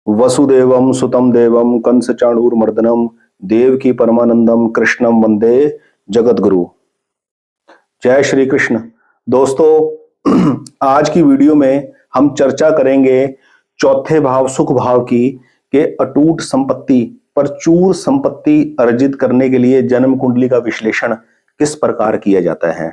वसुदेवम सुतम देवम कंस चाणूरमर्दनम देवकी परमानंदम कृष्णम वंदे जगतगुरु। जय श्री कृष्ण। दोस्तों, आज की वीडियो में हम चर्चा करेंगे चौथे भाव सुख भाव की के अटूट संपत्ति प्रचुर संपत्ति अर्जित करने के लिए जन्म कुंडली का विश्लेषण किस प्रकार किया जाता है।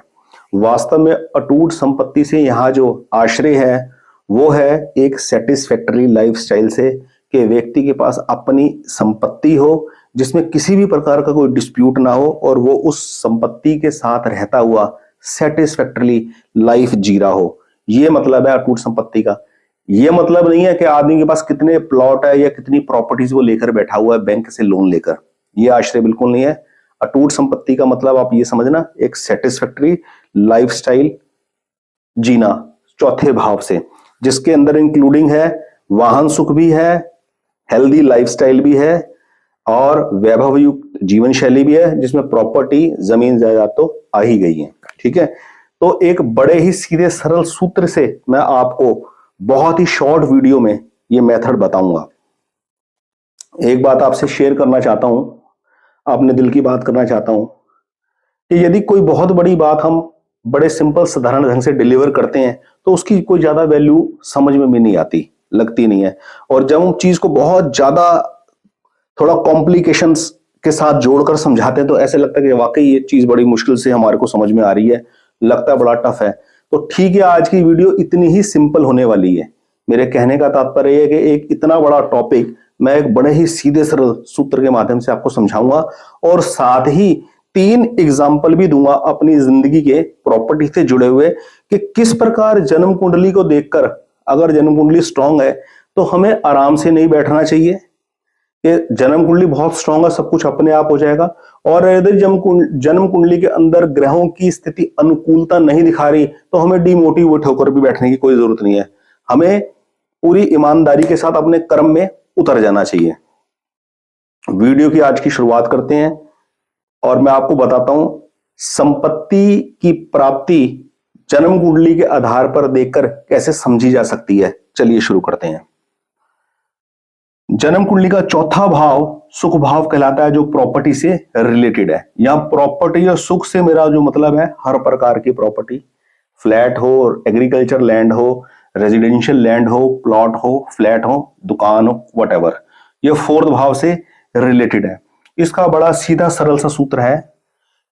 वास्तव में अटूट संपत्ति से यहाँ जो आश्रय है वो है एक सेटिस्फैक्टरी लाइफस्टाइल से, कि व्यक्ति के पास अपनी संपत्ति हो जिसमें किसी भी प्रकार का कोई डिस्प्यूट ना हो और वो उस संपत्ति के साथ रहता हुआ सेटिस्फैक्टरली लाइफ जी रहा हो। ये मतलब है अटूट संपत्ति का। ये मतलब नहीं है कि आदमी के पास कितने प्लॉट है या कितनी प्रॉपर्टीज वो लेकर बैठा हुआ है बैंक से लोन लेकर। ये आश्रय बिल्कुल नहीं है। अटूट संपत्ति का मतलब आप ये समझना, एक सेटिस्फैक्टरी लाइफस्टाइल जीना चौथे भाव से, जिसके अंदर इंक्लूडिंग है वाहन सुख भी है, हेल्दी लाइफस्टाइल भी है और वैभव युक्त जीवन शैली भी है, जिसमें प्रॉपर्टी जमीन जायदाद तो आ ही गई है। ठीक है, तो एक बड़े ही सीधे सरल सूत्र से मैं आपको बहुत ही शॉर्ट वीडियो में ये मेथड बताऊंगा। एक बात आपसे शेयर करना चाहता हूं, अपने दिल की बात करना चाहता हूं कि यदि कोई बहुत बड़ी बात हम बड़े सिंपल साधारण ढंग से डिलीवर करते हैं तो उसकी कोई ज्यादा वैल्यू समझ में भी नहीं आती, लगती नहीं है। और जब हम चीज को बहुत ज्यादा थोड़ा कॉम्प्लिकेशंस के साथ जोड़कर समझाते हैं तो ऐसे लगता है कि वाकई ये चीज बड़ी मुश्किल से हमारे को समझ में आ रही है, लगता है बड़ा टफ है। तो ठीक है, आज की वीडियो इतनी ही सिंपल होने वाली है। मेरे कहने का तात्पर्य है कि एक इतना बड़ा टॉपिक मैं एक बड़े ही सीधे सरल सूत्र के माध्यम से आपको समझाऊंगा और साथ ही 3 एग्जाम्पल भी दूंगा अपनी जिंदगी के प्रॉपर्टी से जुड़े हुए, कि किस प्रकार जन्म कुंडली को देखकर, अगर जन्म कुंडली स्ट्रांग है तो हमें आराम से नहीं बैठना चाहिए कि जन्म कुंडली बहुत स्ट्रांग है सब कुछ अपने आप हो जाएगा। और यदि जन्म कुंडली के अंदर ग्रहों की स्थिति अनुकूलता नहीं दिखा रही तो हमें डिमोटिवेट होकर भी बैठने की कोई जरूरत नहीं है। हमें पूरी ईमानदारी के साथ अपने कर्म में उतर जाना चाहिए। वीडियो की आज की शुरुआत करते हैं और मैं आपको बताता हूं संपत्ति की प्राप्ति जन्म कुंडली के आधार पर देखकर कैसे समझी जा सकती है। चलिए शुरू करते हैं। जन्म कुंडली का चौथा भाव सुख भाव कहलाता है, जो प्रॉपर्टी से रिलेटेड है। यहां प्रॉपर्टी और सुख से मेरा जो मतलब है हर प्रकार की प्रॉपर्टी, फ्लैट हो, एग्रीकल्चर लैंड हो, रेजिडेंशियल लैंड हो, प्लॉट हो, फ्लैट हो, दुकान हो, वट ये 4th भाव से रिलेटेड है। इसका बड़ा सीधा सरल सा सूत्र है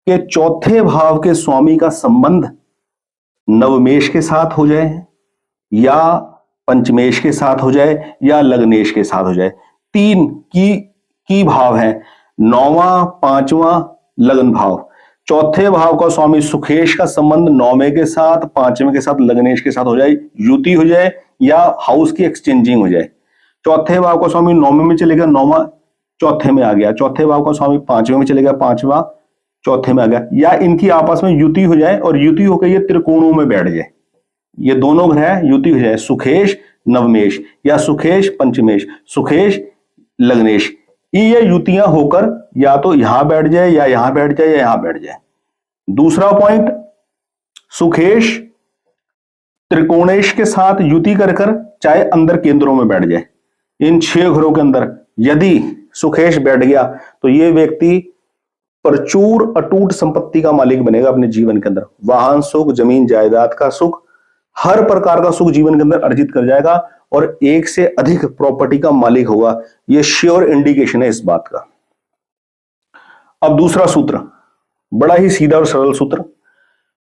कि चौथे भाव के स्वामी का संबंध नवमेश के साथ हो जाए या पंचमेश के साथ हो जाए या लग्नेश के साथ हो जाए। 3 की भाव है, 9वां 5वां लग्न भाव। चौथे भाव का स्वामी सुखेश का संबंध 9वें के साथ, 5वें के साथ, लग्नेश के साथ हो जाए, युति हो जाए या हाउस की एक्सचेंजिंग हो जाए। चौथे भाव का स्वामी 9वें में चले गया, 9वां चौथे में आ गया। चौथे भाव का स्वामी 5वें में चले गया, 5वां चौथे में आ गया, या इनकी आपस में युति हो जाए और युति होकर ये त्रिकोणों में बैठ जाए। ये दोनों ग्रह युति हो जाए, सुखेश नवमेश या सुखेश पंचमेश, सुखेश लग्नेश। ये युतियां होकर या तो यहां बैठ जाए या यहां बैठ जाए या यहां बैठ जाए। दूसरा पॉइंट, सुखेश त्रिकोणेश के साथ युति कर चाहे अंदर केंद्रों में बैठ जाए। इन 6 घरों के अंदर यदि सुखेश बैठ गया तो ये व्यक्ति प्रचुर अटूट संपत्ति का मालिक बनेगा अपने जीवन के अंदर। वाहन सुख, जमीन जायदाद का सुख, हर प्रकार का सुख जीवन के अंदर अर्जित कर जाएगा और एक से अधिक प्रॉपर्टी का मालिक होगा। यह श्योर इंडिकेशन है इस बात का। अब दूसरा सूत्र, बड़ा ही सीधा और सरल सूत्र।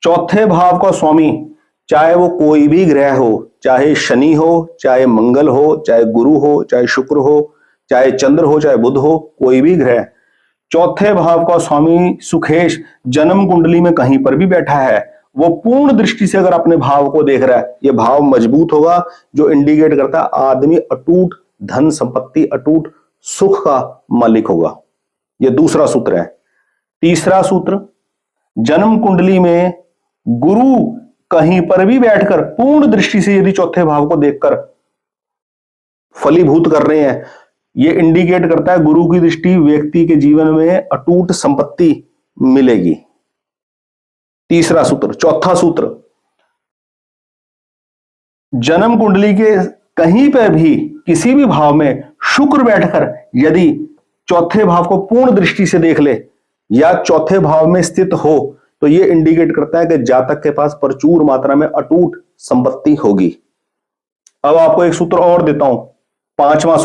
चौथे भाव का स्वामी चाहे वो कोई भी ग्रह हो, चाहे शनि हो, चाहे मंगल हो, चाहे गुरु हो, चाहे शुक्र हो, चाहे चंद्र हो, चाहे बुध हो, कोई भी ग्रह, चौथे भाव का स्वामी सुखेश जन्म कुंडली में कहीं पर भी बैठा है, वो पूर्ण दृष्टि से अगर अपने भाव को देख रहा है, ये भाव मजबूत होगा, जो इंडिकेट करता है आदमी अटूट धन संपत्ति, अटूट सुख का मालिक होगा। ये दूसरा सूत्र है। तीसरा सूत्र, जन्म कुंडली में गुरु कहीं पर भी बैठकर पूर्ण दृष्टि से यदि चौथे भाव को देखकर फलीभूत कर रहे हैं, ये इंडिकेट करता है गुरु की दृष्टि व्यक्ति के जीवन में अटूट संपत्ति मिलेगी। तीसरा सूत्र। चौथा सूत्र, जन्म कुंडली कहीं पर भी किसी भी भाव में शुक्र बैठकर यदि चौथे भाव को पूर्ण दृष्टि से देख ले या चौथे भाव में स्थित हो तो यह इंडिकेट करता है कि जातक के पास प्रचुर मात्रा में अटूट संपत्ति होगी। अब आपको एक सूत्र और देता हूं, पांचवा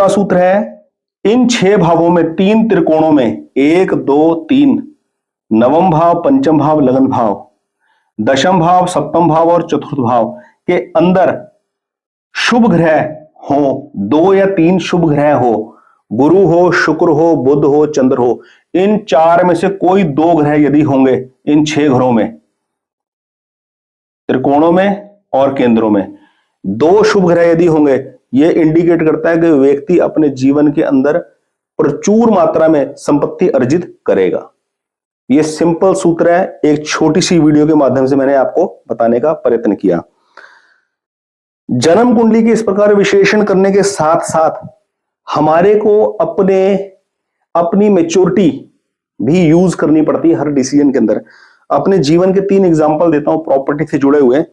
सूत्र है इन 6 भावों में 3 त्रिकोणों में 1 2 3 नवम भाव, पंचम भाव, लगन भाव, दशम भाव, सप्तम भाव और चतुर्थ भाव के अंदर शुभ ग्रह हो, 2 या 3 शुभ ग्रह हो, गुरु हो, शुक्र हो, बुध हो, चंद्र हो, इन 4 में से कोई 2 ग्रह यदि होंगे इन 6 घरों में, त्रिकोणों में और केंद्रों में 2 शुभ ग्रह यदि होंगे, यह इंडिकेट करता है कि व्यक्ति अपने जीवन के अंदर प्रचुर मात्रा में संपत्ति अर्जित करेगा। यह सिंपल सूत्र है, एक छोटी सी वीडियो के माध्यम से मैंने आपको बताने का प्रयत्न किया। जन्म कुंडली के इस प्रकार विश्लेषण करने के साथ साथ हमारे को अपनी मैच्योरिटी भी यूज करनी पड़ती है हर डिसीजन के अंदर। अपने जीवन के 3 एग्जांपल देता हूं प्रॉपर्टी से जुड़े हुए।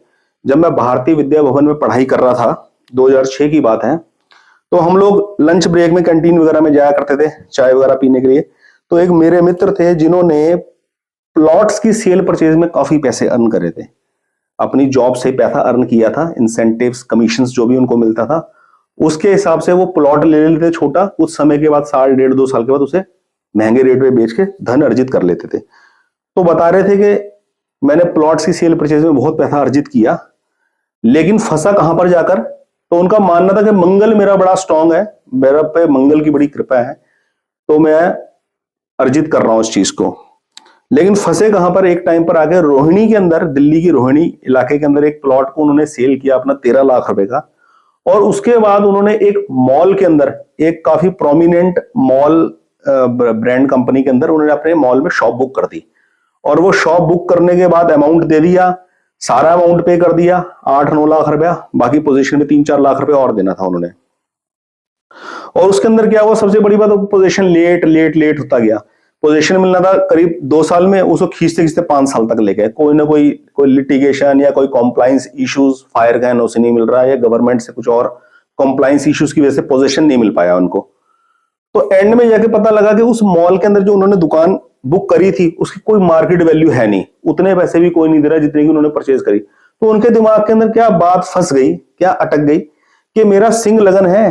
जब मैं भारतीय विद्या भवन में पढ़ाई कर रहा था, 2006 की बात है, तो हम लोग लंच ब्रेक में कैंटीन वगैरह में जाया करते थे चाय वगैरह पीने के लिए। तो एक मेरे मित्र थे जिन्होंने प्लॉट्स की सेल परचेज में काफी पैसे अर्न करे थे, अपनी जॉब से पैसा अर्न किया था, इंसेंटिव्स, कमीशंस जो भी उनको मिलता था उसके हिसाब से वो प्लॉट ले लेते छोटा, कुछ समय के बाद 1.5 डेढ़ 2 साल के बाद उसे महंगे रेट में बेच के धन अर्जित कर लेते थे। तो बता रहे थे कि मैंने प्लॉट्स की सेल परचेज में बहुत पैसा अर्जित किया, लेकिन फंसा कहां पर जाकर, तो उनका मानना था कि मंगल मेरा बड़ा स्ट्रांग है, मेरा पे मंगल की बड़ी कृपा है, तो मैं अर्जित कर रहा हूं इस चीज को। लेकिन फंसे कहां पर, एक टाइम पर आके रोहिणी के अंदर, दिल्ली की रोहिणी इलाके के अंदर एक प्लॉट को उन्होंने सेल किया अपना 13 लाख रुपए का, और उसके बाद उन्होंने एक मॉल के अंदर, एक काफी प्रोमिनेंट मॉल ब्रांड कंपनी के अंदर उन्होंने अपने मॉल में शॉप बुक कर दी, और वो शॉप बुक करने के बाद अमाउंट दे दिया, सारा अमाउंट पे कर दिया 8-9 लाख रुपया, बाकी पोजीशन में 3-4 लाख रुपया और देना था उन्होंने। और उसके अंदर क्या हुआ, सबसे बड़ी बात, पोजीशन लेट होता गया। पोजीशन मिलना था करीब 2 साल में, उसको खींचते खींचते 5 साल तक ले गए। कोई ना कोई लिटिगेशन या कोई कॉम्प्लायंस इश्यूज, फायर का एनओसी नहीं मिल रहा है, या गवर्नमेंट से कुछ और कॉम्प्लायंस इश्यूज की वजह से पोजीशन नहीं मिल पाया उनको। तो एंड में जाके पता लगा कि उस मॉल के अंदर जो उन्होंने दुकान बुक करी थी उसकी कोई मार्केट वैल्यू है नहीं, उतने पैसे भी कोई नहीं दे रहा जितने की उन्होंने परचेज करी। तो उनके दिमाग के अंदर क्या बात फंस गई, क्या अटक गई कि मेरा सिंह लगन है,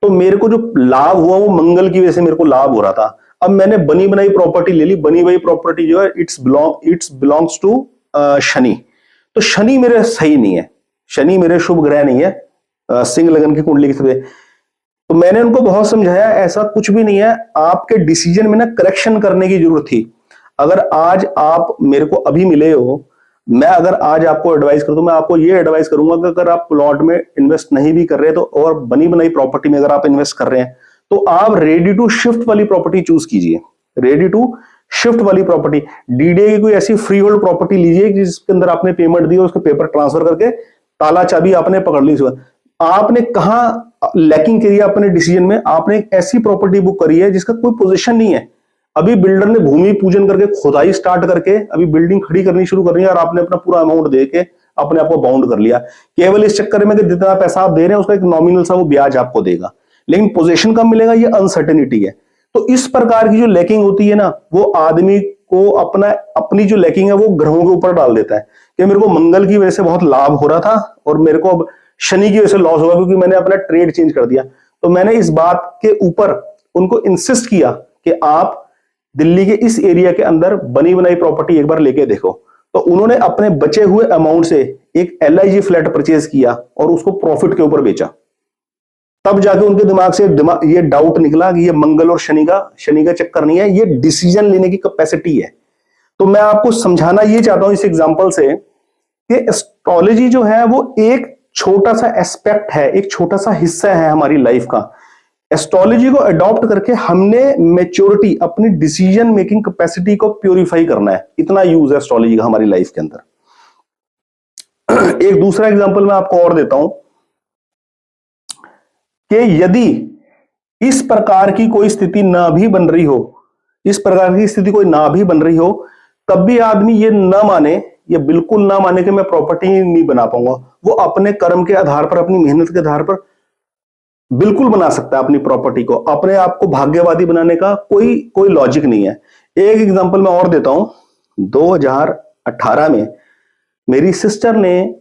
तो मेरे को जो लाभ हुआ वो मंगल की वजह से मेरे को लाभ हो रहा था। अब मैंने बनी बनाई प्रॉपर्टी ले ली, बनी बनाई प्रॉपर्टी जो है इट्स बिलोंग्स टू शनि, तो शनि मेरे सही नहीं है, शनि मेरे शुभ ग्रह नहीं है सिंह लगन की कुंडली की तरह। तो मैंने उनको बहुत समझाया ऐसा कुछ भी नहीं है, आपके डिसीजन में ना करेक्शन करने की जरूरत थी। अगर आज आप मेरे को अभी मिले हो, मैं अगर आज आपको एडवाइस कर दूं, मैं आपको ये एडवाइस करूंगा कि अगर आप प्लॉट में इन्वेस्ट नहीं भी कर रहे तो, और बनी बनाई प्रॉपर्टी में अगर आप इन्वेस्ट कर रहे हैं, तो आप रेडी टू शिफ्ट वाली प्रॉपर्टी चूज कीजिए। रेडी टू शिफ्ट वाली प्रॉपर्टी, डीडीए की कोई ऐसी फ्री होल्ड प्रॉपर्टी लीजिए जिसके अंदर आपने पेमेंट दी, उसके पेपर ट्रांसफर करके ताला चाबी आपने पकड़ ली। आपने कहां लैकिंग करी अपने डिसीजन में, आपने एक ऐसी प्रॉपर्टी बुक करी है जिसका कोई पोजीशन नहीं है, अभी बिल्डर ने भूमि पूजन करके खुदाई स्टार्ट करके अभी बिल्डिंग खड़ी करनी शुरू करनी है, और आपने अपना पूरा अमाउंट दे के अपने आप को बाउंड कर लिया, केवल इस चक्कर में कि जितना पैसा आप दे रहे हैं उसका एक नॉमिनल सा वो ब्याज आपको देगा, लेकिन पोजीशन कब मिलेगा, ये अनसर्टेनिटी है। तो इस प्रकार की जो लैकिंग होती है ना, वो आदमी को अपनी जो लैकिंग है वो ग्रहों के ऊपर डाल देता है कि मेरे को मंगल की वजह से बहुत लाभ हो रहा था और मेरे को अब शनि की वजह से लॉस होगा क्योंकि मैंने अपना ट्रेड चेंज कर दिया। तो मैंने इस बात के ऊपर उनको इंसिस्ट किया कि आप दिल्ली के इस एरिया के अंदर बनी बनाई प्रॉपर्टी एक बार लेके देखो। तो उन्होंने अपने बचे हुए अमाउंट से एक LIG फ्लैट परचेज किया और उसको प्रॉफिट के ऊपर बेचा। तब जाके उनके दिमाग से ये डाउट निकला कि ये मंगल और शनि का चक्कर नहीं है, ये डिसीजन लेने की कैपेसिटी है। तो मैं आपको समझाना ये चाहता हूं इस एग्जांपल से कि एस्ट्रोलॉजी जो है वो एक छोटा सा एस्पेक्ट है, एक छोटा सा हिस्सा है हमारी लाइफ का। एस्ट्रोलॉजी को अडॉप्ट करके हमने मैच्योरिटी, अपनी डिसीजन मेकिंग कैपेसिटी को प्यूरिफाई करना है, इतना यूज है एस्ट्रोलॉजी का हमारी लाइफ के अंदर। एक दूसरा एग्जांपल मैं आपको और देता हूं कि यदि इस प्रकार की कोई स्थिति ना भी बन रही हो, तब भी आदमी ये न माने ये बिल्कुल ना माने कि मैं प्रॉपर्टी नहीं बना पाऊंगा। वो अपने कर्म के आधार पर, अपनी मेहनत के आधार पर बिल्कुल बना सकता है अपनी प्रॉपर्टी को। अपने आप को भाग्यवादी बनाने का कोई कोई लॉजिक नहीं है। एक एग्जांपल मैं और देता हूं। 2018 में मेरी सिस्टर ने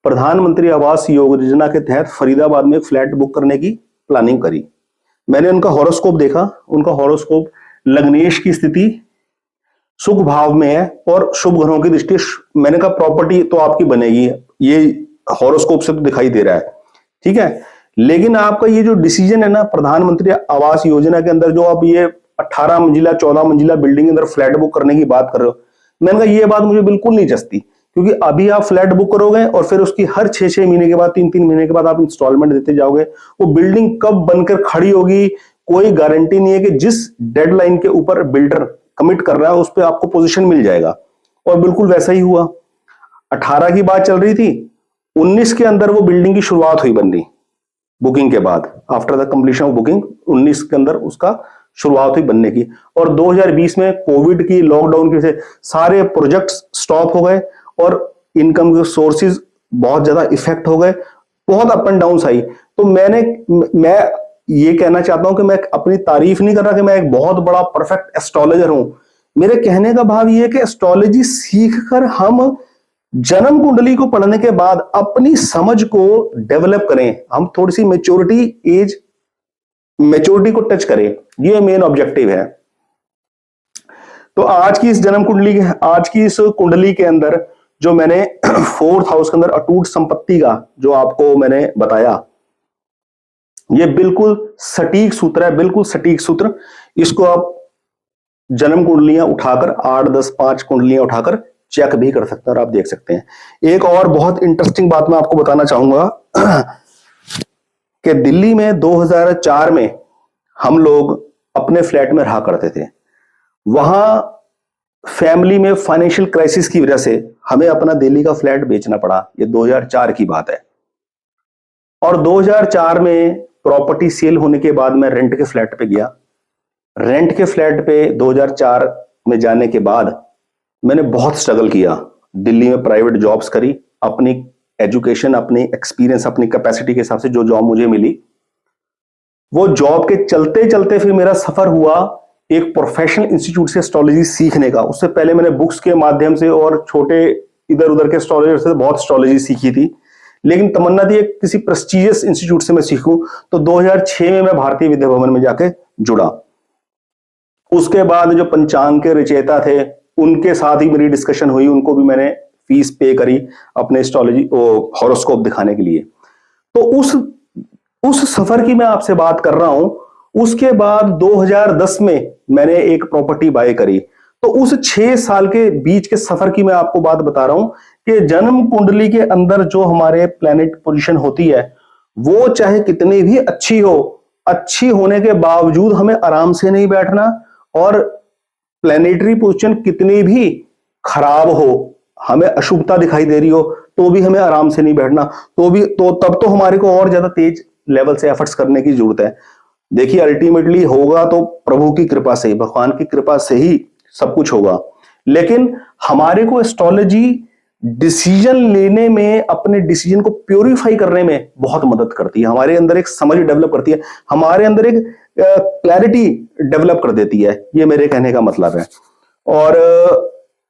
प्रधानमंत्री आवास योजना के तहत फरीदाबाद में फ्लैट बुक करने की प्लानिंग करी। मैंने उनका हॉरोस्कोप देखा। उनका हॉरोस्कोप लग्नेश की स्थिति सुख भाव में है और शुभ ग्रहों की दृष्टि। मैंने कहा प्रॉपर्टी तो आपकी बनेगी, ये हॉरोस्कोप से तो दिखाई दे रहा है, ठीक है। लेकिन आपका ये जो डिसीजन है ना, प्रधानमंत्री आवास योजना के अंदर जो आप ये 18 मंजिला 14 मंजिला बिल्डिंग के अंदर फ्लैट बुक करने की बात कर रहे हो, मैंने कहा ये बात मुझे बिल्कुल नहीं जचती। क्योंकि अभी आप फ्लैट बुक करोगे और फिर उसकी हर 6-6 महीने के बाद, 3-3 महीने के बाद आप इंस्टॉलमेंट देते जाओगे। वो बिल्डिंग कब बनकर खड़ी होगी कोई गारंटी नहीं है कि जिस डेडलाइन के ऊपर बिल्डर कमिट कर रहा है उस पर आपको पोजीशन मिल जाएगा। और बिल्कुल वैसा ही हुआ। 18 की बात चल रही थी, 19 के अंदर वो बिल्डिंग की शुरुआत हुई बननी, बुकिंग के बाद, after the completion of booking 19 के अंदर उसका शुरुआत हुई बनने की। और 2020 में कोविड की, लॉकडाउन की वजह से सारे प्रोजेक्ट्स स्टॉप हो गए और इनकम के सोर्सेज बहुत ज्यादा इफेक्ट हो गए, बहुत अप एंड डाउन आई। तो मैं ये कहना चाहता हूं कि मैं अपनी तारीफ नहीं कर रहा कि मैं एक बहुत बड़ा परफेक्ट एस्ट्रोलॉजर हूं। मेरे कहने का भाव ये है कि एस्ट्रोलॉजी सीखकर हम जन्म कुंडली को पढ़ने के बाद अपनी समझ को डेवलप करें, हम थोड़ी सी मैच्योरिटी को टच करें, ये मेन ऑब्जेक्टिव है। तो आज की इस कुंडली के अंदर जो मैंने 4th हाउस के अंदर अटूट संपत्ति का जो आपको मैंने बताया, ये बिल्कुल सटीक सूत्र है, बिल्कुल सटीक सूत्र। इसको आप जन्म कुंडलियां उठाकर 8, 10, 5 कुंडलियां उठाकर चेक भी कर सकते हैं और आप देख सकते हैं। एक और बहुत इंटरेस्टिंग बात मैं आपको बताना चाहूंगा कि दिल्ली में 2004 में हम लोग अपने फ्लैट में रहा करते थे। वहां फैमिली में फाइनेंशियल क्राइसिस की वजह से हमें अपना दिल्ली का फ्लैट बेचना पड़ा। ये 2004 की बात है। और 2004 में प्रॉपर्टी सेल होने के बाद मैं रेंट के फ्लैट पे गया। रेंट के फ्लैट पे 2004 में जाने के बाद मैंने बहुत स्ट्रगल किया। दिल्ली में प्राइवेट जॉब्स करी, अपनी एजुकेशन, अपनी एक्सपीरियंस, अपनी कैपेसिटी के हिसाब से जो जॉब मुझे मिली, वो जॉब के चलते चलते फिर मेरा सफर हुआ एक प्रोफेशनल इंस्टीट्यूट से एस्ट्रोलॉजी सीखने का। उससे पहले मैंने बुक्स के माध्यम से और छोटे इधर उधर के एस्ट्रोलॉजर से बहुत एस्ट्रोलॉजी सीखी थी, लेकिन तमन्ना थी किसी प्रेस्टिजियस इंस्टीट्यूट से मैं सीखूं। तो 2006 में मैं भारतीय विद्या भवन में जाके जुड़ा। उसके बाद जो पंचांग के रचयिता थे उनके साथ ही मेरी डिस्कशन हुई, उनको भी मैंने फीस पे करी अपने एस्ट्रोलॉजी हॉरोस्कोप दिखाने के लिए। तो उस सफर की मैं आपसे बात कर रहा हूं। उसके बाद 2010 में मैंने एक प्रॉपर्टी बाय करी। तो उस 6 साल के बीच के सफर की मैं आपको बात बता रहा हूं कि जन्म कुंडली के अंदर जो हमारे प्लैनेट पोजीशन होती है वो चाहे कितनी भी अच्छी हो, अच्छी होने के बावजूद हमें आराम से नहीं बैठना। और प्लैनेटरी पोजीशन कितनी भी खराब हो, हमें अशुभता दिखाई दे रही हो, तो भी हमें आराम से नहीं बैठना। तब तो हमारे को और ज्यादा तेज लेवल से एफर्ट्स करने की जरूरत है। देखिए अल्टीमेटली होगा तो प्रभु की कृपा से, भगवान की कृपा से ही सब कुछ होगा। लेकिन हमारे को एस्ट्रोलॉजी डिसीजन लेने में, अपने डिसीजन को प्योरीफाई करने में बहुत मदद करती है। हमारे अंदर एक समझ डेवलप करती है, हमारे अंदर एक क्लैरिटी डेवलप कर देती है। ये मेरे कहने का मतलब है। और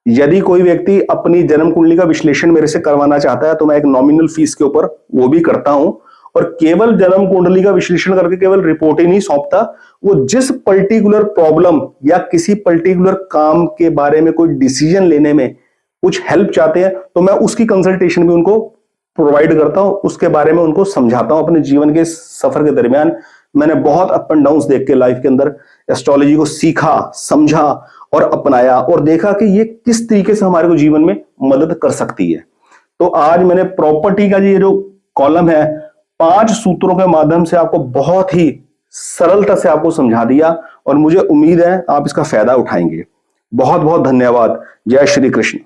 यदि कोई व्यक्ति अपनी जन्म कुंडली का विश्लेषण मेरे से करवाना चाहता है तो मैं एक नॉमिनल फीस के ऊपर वो भी करता हूं। और केवल जन्म कुंडली का विश्लेषण करके केवल रिपोर्ट ही नहीं सौंपता, वो जिस पर्टिकुलर प्रॉब्लम या किसी पर्टिकुलर काम के बारे में कोई डिसीजन लेने में कुछ हेल्प चाहते हैं तो मैं उसकी कंसल्टेशन भी उनको प्रोवाइड करता हूं, उसके बारे में उनको समझाता हूं। अपने जीवन के सफर के दरमियान मैंने बहुत अप एंड डाउन्स देख के लाइफ के अंदर एस्ट्रोलॉजी को सीखा, समझा और अपनाया और देखा कि ये किस तरीके से हमारे को जीवन में मदद कर सकती है। तो आज मैंने प्रॉपर्टी का ये जो कॉलम है 5 सूत्रों के माध्यम से आपको बहुत ही सरलता से आपको समझा दिया और मुझे उम्मीद है आप इसका फायदा उठाएंगे। बहुत बहुत धन्यवाद। जय श्री कृष्ण।